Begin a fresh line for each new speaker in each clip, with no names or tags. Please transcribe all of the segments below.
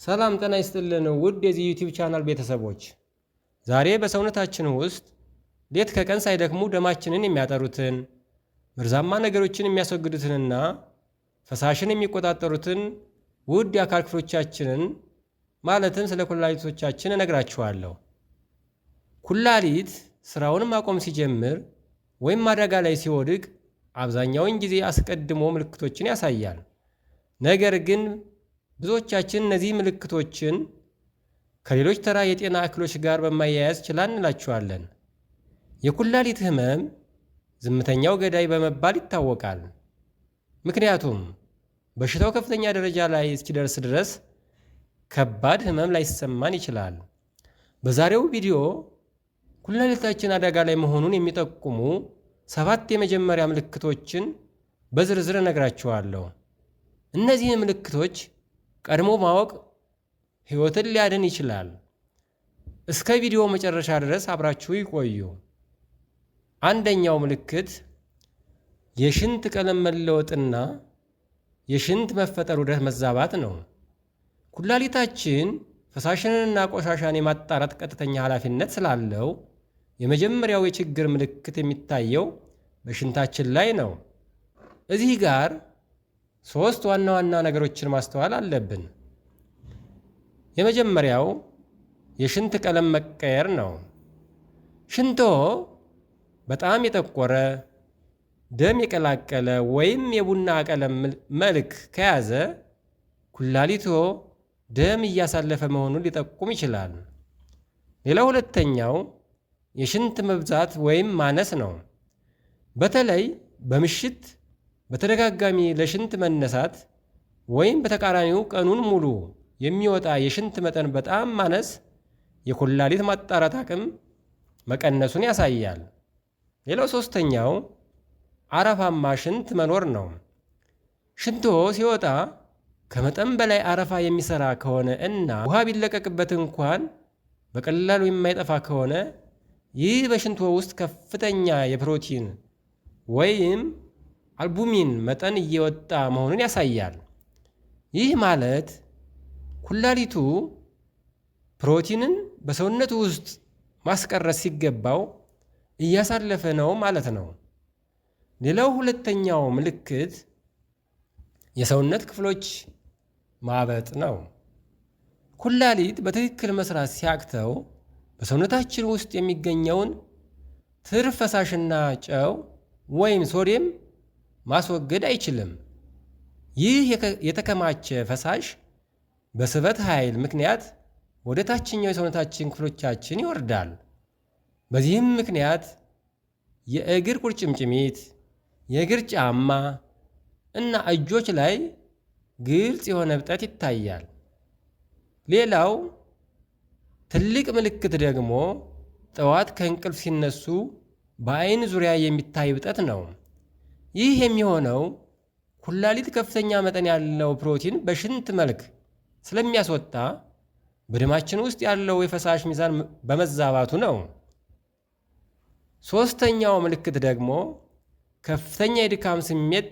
ሰላም ጤና ይስጥልን ውድ የዚህ ዩቲዩብ ቻናል ቤተሰቦች፣ ዛሬ በሰውነታችን ውስጥ ሌት ከቀን ሳይደክሙ ደማችንን የሚያጠሩትን መርዛማ ነገሮችን የሚያስወግዱትንና ፈሳሽን የሚቆጣጠሩትን ውድ የአካል ክፍሎቻችንን ማለትም ስለ ኩላሊቶቻችን እነግራችኋለሁ። ኩላሊት ስራውን ማቆም ሲጀምር ወይም አደጋ ላይ ሲወድቅ አብዛኛውን ጊዜ አስቀድሞ ምልክቶችን ያሳያል። ነገር ግን ብዙዎቻችን እነዚህ ምልክቶችን ከሌሎች ተራ የጤና እክሎች ጋር በማያያዝ ችላ እንላቸዋለን። የኩላሊት ህመም ዝምተኛው ገዳይ በመባል ይታወቃል። ምክንያቱም በሽታው ከፍተኛ ደረጃ ላይ እስኪደርስ ድረስ ከባድ ህመም ላይሰማን ይችላል። በዛሬው ቪዲዮ ኩላሊታችን አደጋ ላይ መሆኑን የሚጠቁሙ 7 የመጀመሪያ ምልክቶችን በዝርዝር እነግራችኋለሁ። እነዚህ ምልክቶች ቀድሞ ማወቅ ህይወትን ሊያድን ይችላል። እስከ ቪዲዮ መጨረሻ ድረስ አብራችሁ ይቆዩ። አንደኛው ምልክት የሽንት ቀለም መለወጥና የሽንት መፈጠር ዑደት መዛባት ነው። ኩላሊታችን ፈሳሽንና ቆሻሻን የማጣራት ቀጥተኛ ኃላፊነት ስላለው የመጀመሪያው የችግር ምልክት የሚታየው በሽንታችን ላይ ነው። እዚህ ጋር 3 ዋና ዋና ነገሮችን ማስተዋል አለብን። የመጀመሪያው የሽንት ቀለም መቀየር ነው። ሽንቶ በጣም የጠቆረ፣ ደም የቀላቀለ ወይም የቡና ቀለም መልክ ከያዘ ኩላሊቶ ደም እያሳለፈ መሆኑን ሊጠቁም ይችላል። ሌላው ሁለተኛው የሽንት መብዛት ወይም ማነስ ነው። በተለይ በምሽት በተደጋጋሚ ለሽንት መነሳት ወይም በተቃራኒው ቀኑን ሙሉ የሚወጣ የሽንት መጠን በጣም ማነስ የኩላሊት ማጣራት አቅም መቀነሱን ያሳያል። ሌላው ሶስተኛው አረፋማ ሽንት መኖር ነው። ሽንቶ ሲወጣ ከመጠን በላይ አረፋ የሚሰራ ከሆነ እና ውሃ ቢለቀቅበት እንኳን በቀላሉ የማይጠፋ ከሆነ ይህ በሽንቶ ውስጥ ከፍተኛ የፕሮቲን ወይም አልቡሚን መጠን እየወጣ መሆኑን ያሳያል። ይህ ማለት ኩላሊቱ ፕሮቲንን በሰውነቱ ውስጥ ማስቀረት ሲገባው እያሳለፈ ነው ማለት ነው። ሌላው ሁለተኛው ምልክት የሰውነት ክፍሎች ማበጥ ነው። ኩላሊት በትክክል መስራት ሲያቅተው በሰውነታችን ውስጥ የሚገኘውን ትርፍ ፈሳሽና ጨው ወይም ሶዲየም ማስወገድ አይችልም። ይህ የተከማቸ ፈሳሽ በስበት ኃይል ምክንያት ወደ ታችኛው የሰውነታችን ክፍሎቻችን ይወርዳል። በዚህም ምክንያት የእግር ቁርጭምጭሚት፣ የእግር ጫማ እና እጆች ላይ ግልጽ የሆነ እብጠት ይታያል። ሌላው ትልቅ ምልክት ደግሞ ጠዋት ከእንቅልፍ ሲነሱ በአይን ዙሪያ የሚታይ እብጠት ነው። ይህ የሚሆነው ኩላሊት ከፍተኛ መጠን ያለው ፕሮቲን በሽንት መልክ ስለሚያስወጣ በደማችን ውስጥ ያለው የፈሳሽ ሚዛን በመዛባቱ ነው። ሶስተኛው ምልክት ደግሞ ከፍተኛ የድካም ስሜት፣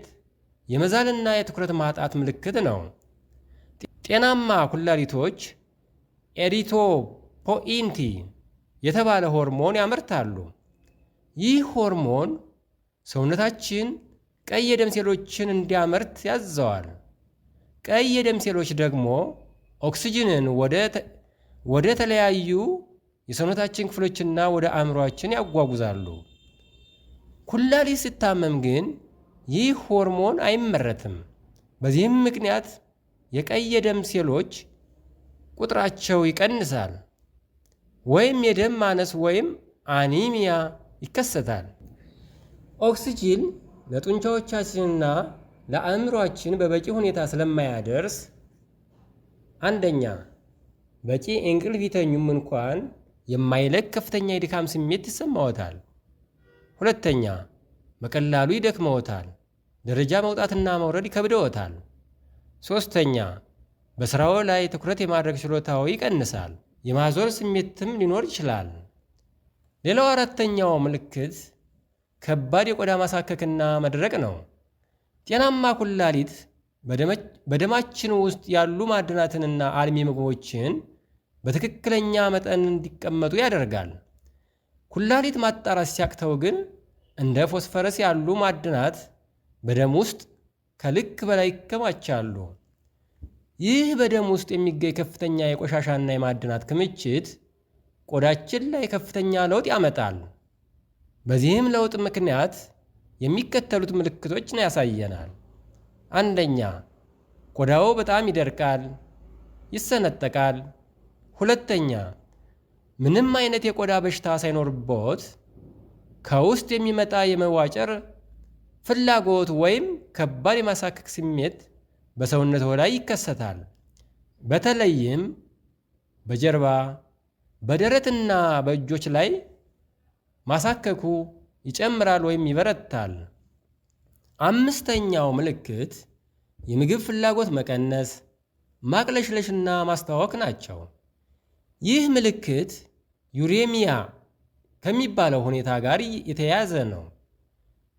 የመዛልና የትኩረት ማጣት ምልክት ነው። ጤናማ ኩላሊቶች ኤሪትሮፖኢንቲ የተባለ ሆርሞን ያመርታሉ። ይህ ሆርሞን ሰውነታችን ቀይ የደም ሴሎችን እንዲያመርት ያዘዋል። ቀይ የደም ሴሎች ደግሞ ኦክሲጅንን ወደ ተለያዩ የሰውነታችን ክፍሎችና ወደ አእምሯችን ያጓጉዛሉ። ኩላሊት ሲታመም ግን ይህ ሆርሞን አይመረትም። በዚህም ምክንያት የቀይ የደም ሴሎች ቁጥራቸው ይቀንሳል፣ ወይም የደም ማነስ ወይም አኒሚያ ይከሰታል። ኦክሲጅን ለጡንቻዎቻችንና ለአእምሯችን በበቂ ሁኔታ ስለማያደርስ አንደኛ በቂ እንቅልፍ ቢተኙም እንኳን የማይለቅ ከፍተኛ የድካም ስሜት ይሰማዎታል። ሁለተኛ በቀላሉ ይደክመዎታል፣ ደረጃ መውጣትና መውረድ ይከብደዎታል። ሶስተኛ በስራው ላይ ትኩረት የማድረግ ችሎታው ይቀንሳል፣ የማዞር ስሜትም ሊኖር ይችላል። ሌላው አራተኛው ምልክት ከባድ የቆዳ ማሳከክና መድረቅ ነው። ጤናማ ኩላሊት በደማችን ውስጥ ያሉ ማዕድናትንና አልሚ ምግቦችን በትክክለኛ መጠን እንዲቀመጡ ያደርጋል። ኩላሊት ማጣራት ሲያቅተው ግን እንደ ፎስፈረስ ያሉ ማዕድናት በደም ውስጥ ከልክ በላይ ይከማቻሉ። ይህ በደም ውስጥ የሚገኝ ከፍተኛ የቆሻሻና የማዕድናት ክምችት ቆዳችን ላይ ከፍተኛ ለውጥ ያመጣል። በዚህም ለውጥ ምክንያት የሚከተሉት ምልክቶችን ያሳየናል። አንደኛ፣ ቆዳው በጣም ይደርቃል፣ ይሰነጠቃል። ሁለተኛ፣ ምንም አይነት የቆዳ በሽታ ሳይኖርቦት ከውስጥ የሚመጣ የመዋጨር ፍላጎት ወይም ከባድ የማሳከክ ስሜት በሰውነቶ ላይ ይከሰታል። በተለይም በጀርባ፣ በደረትና በእጆች ላይ ማሳከኩ ይጨምራል ወይም ይበረታል። አምስተኛው ምልክት የምግብ ፍላጎት መቀነስ፣ ማቅለሽለሽና ማስታወክ ናቸው። ይህ ምልክት ዩሬሚያ ከሚባለው ሁኔታ ጋር የተያያዘ ነው።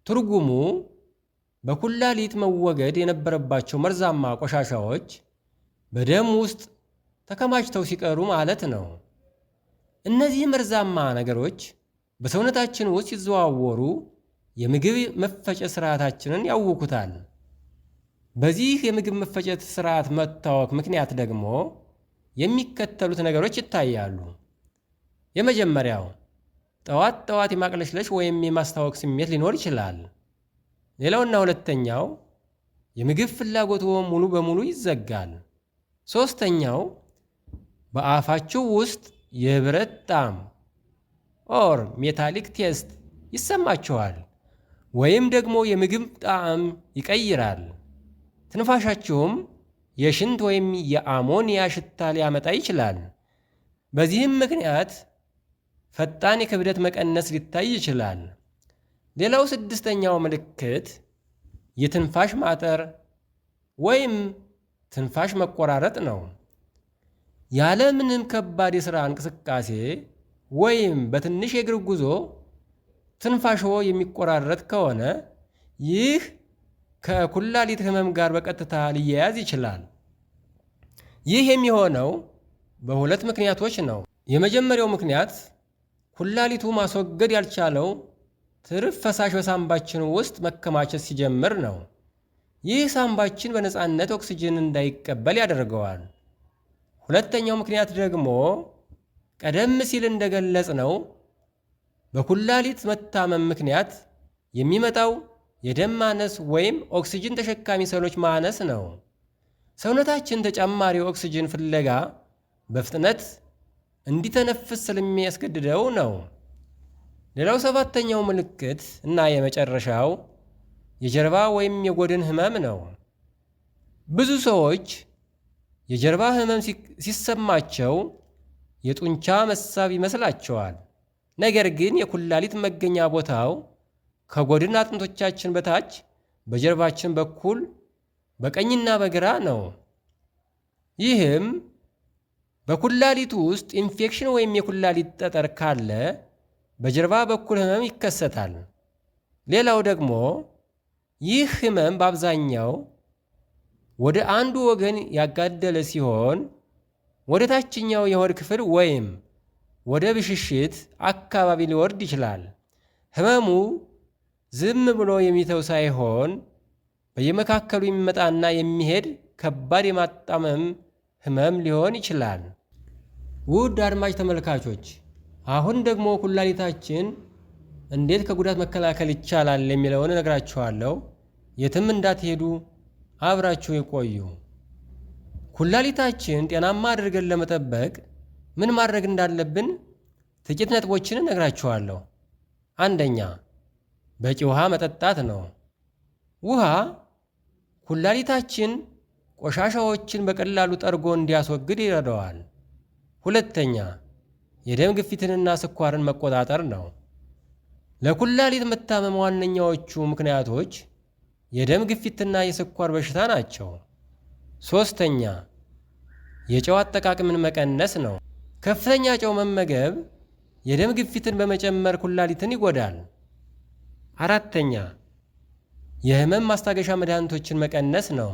ትርጉሙ በኩላሊት መወገድ የነበረባቸው መርዛማ ቆሻሻዎች በደም ውስጥ ተከማችተው ሲቀሩ ማለት ነው። እነዚህ መርዛማ ነገሮች በሰውነታችን ውስጥ ሲዘዋወሩ የምግብ መፈጨት ስርዓታችንን ያውኩታል። በዚህ የምግብ መፈጨት ስርዓት መታወክ ምክንያት ደግሞ የሚከተሉት ነገሮች ይታያሉ። የመጀመሪያው ጠዋት ጠዋት የማቅለሽለሽ ወይም የማስታወክ ስሜት ሊኖር ይችላል። ሌላውና ሁለተኛው የምግብ ፍላጎት ሙሉ በሙሉ ይዘጋል። ሶስተኛው በአፋችሁ ውስጥ የብረት ጣዕም ኦር ሜታሊክ ቴስት ይሰማችኋል ወይም ደግሞ የምግብ ጣዕም ይቀይራል። ትንፋሻችሁም የሽንት ወይም የአሞኒያ ሽታ ሊያመጣ ይችላል። በዚህም ምክንያት ፈጣን የክብደት መቀነስ ሊታይ ይችላል። ሌላው ስድስተኛው ምልክት የትንፋሽ ማጠር ወይም ትንፋሽ መቆራረጥ ነው። ያለ ምንም ከባድ የሥራ እንቅስቃሴ ወይም በትንሽ የእግር ጉዞ ትንፋሽዎ የሚቆራረጥ ከሆነ ይህ ከኩላሊት ሕመም ጋር በቀጥታ ሊያያዝ ይችላል። ይህ የሚሆነው በሁለት ምክንያቶች ነው። የመጀመሪያው ምክንያት ኩላሊቱ ማስወገድ ያልቻለው ትርፍ ፈሳሽ በሳምባችን ውስጥ መከማቸት ሲጀምር ነው። ይህ ሳምባችን በነፃነት ኦክስጅን እንዳይቀበል ያደርገዋል። ሁለተኛው ምክንያት ደግሞ ቀደም ሲል እንደገለጽ ነው በኩላሊት መታመም ምክንያት የሚመጣው የደም ማነስ ወይም ኦክስጅን ተሸካሚ ሰሎች ማነስ ነው። ሰውነታችን ተጨማሪ ኦክስጅን ፍለጋ በፍጥነት እንዲተነፍስ ስለሚያስገድደው ነው። ሌላው ሰባተኛው ምልክት እና የመጨረሻው የጀርባ ወይም የጎድን ህመም ነው። ብዙ ሰዎች የጀርባ ህመም ሲሰማቸው የጡንቻ መሳብ ይመስላቸዋል። ነገር ግን የኩላሊት መገኛ ቦታው ከጎድን አጥንቶቻችን በታች በጀርባችን በኩል በቀኝና በግራ ነው። ይህም በኩላሊቱ ውስጥ ኢንፌክሽን ወይም የኩላሊት ጠጠር ካለ በጀርባ በኩል ህመም ይከሰታል። ሌላው ደግሞ ይህ ህመም በአብዛኛው ወደ አንዱ ወገን ያጋደለ ሲሆን ወደ ታችኛው የሆድ ክፍል ወይም ወደ ብሽሽት አካባቢ ሊወርድ ይችላል። ህመሙ ዝም ብሎ የሚተው ሳይሆን በየመካከሉ የሚመጣና የሚሄድ ከባድ የማጣመም ህመም ሊሆን ይችላል። ውድ አድማጭ ተመልካቾች፣ አሁን ደግሞ ኩላሊታችን እንዴት ከጉዳት መከላከል ይቻላል የሚለውን እነግራችኋለሁ። የትም እንዳትሄዱ፣ አብራችሁ ይቆዩ። ኩላሊታችን ጤናማ አድርገን ለመጠበቅ ምን ማድረግ እንዳለብን ጥቂት ነጥቦችን እነግራችኋለሁ። አንደኛ፣ በቂ ውሃ መጠጣት ነው። ውሃ ኩላሊታችን ቆሻሻዎችን በቀላሉ ጠርጎ እንዲያስወግድ ይረዳዋል። ሁለተኛ፣ የደም ግፊትንና ስኳርን መቆጣጠር ነው። ለኩላሊት መታመም ዋነኛዎቹ ምክንያቶች የደም ግፊትና የስኳር በሽታ ናቸው። ሶስተኛ፣ የጨው አጠቃቀምን መቀነስ ነው። ከፍተኛ ጨው መመገብ የደም ግፊትን በመጨመር ኩላሊትን ይጎዳል። አራተኛ፣ የህመም ማስታገሻ መድኃኒቶችን መቀነስ ነው።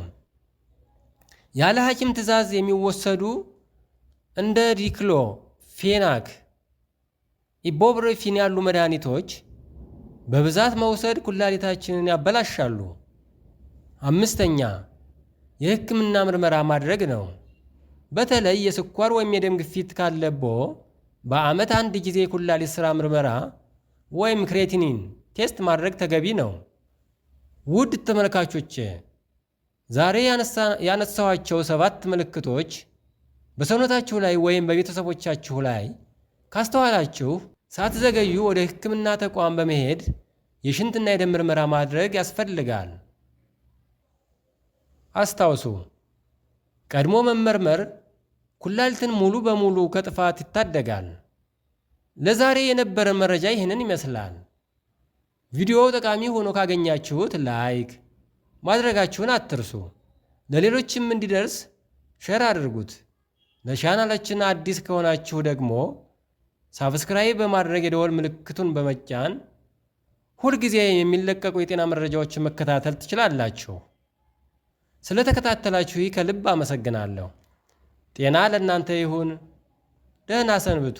ያለ ሐኪም ትዕዛዝ የሚወሰዱ እንደ ዲክሎፌናክ፣ ኢቡፕሮፊን ያሉ መድኃኒቶች በብዛት መውሰድ ኩላሊታችንን ያበላሻሉ። 5ኛ የሕክምና ምርመራ ማድረግ ነው። በተለይ የስኳር ወይም የደም ግፊት ካለብዎ በዓመት 1 ጊዜ የኩላሊት ሥራ ምርመራ ወይም ክሬቲኒን ቴስት ማድረግ ተገቢ ነው። ውድ ተመልካቾቼ ዛሬ ያነሳኋቸው 7 ምልክቶች በሰውነታችሁ ላይ ወይም በቤተሰቦቻችሁ ላይ ካስተዋላችሁ ሳትዘገዩ ወደ ሕክምና ተቋም በመሄድ የሽንትና የደም ምርመራ ማድረግ ያስፈልጋል። አስታውሱ፣ ቀድሞ መመርመር ኩላሊትን ሙሉ በሙሉ ከጥፋት ይታደጋል። ለዛሬ የነበረን መረጃ ይህንን ይመስላል። ቪዲዮው ጠቃሚ ሆኖ ካገኛችሁት ላይክ ማድረጋችሁን አትርሱ። ለሌሎችም እንዲደርስ ሼር አድርጉት። ለቻናላችን አዲስ ከሆናችሁ ደግሞ ሳብስክራይብ በማድረግ የደወል ምልክቱን በመጫን ሁልጊዜ የሚለቀቁ የጤና መረጃዎችን መከታተል ትችላላችሁ። ስለተከታተላችሁ ከልብ አመሰግናለሁ። ጤና ለእናንተ ይሁን። ደህና ሰንብቱ።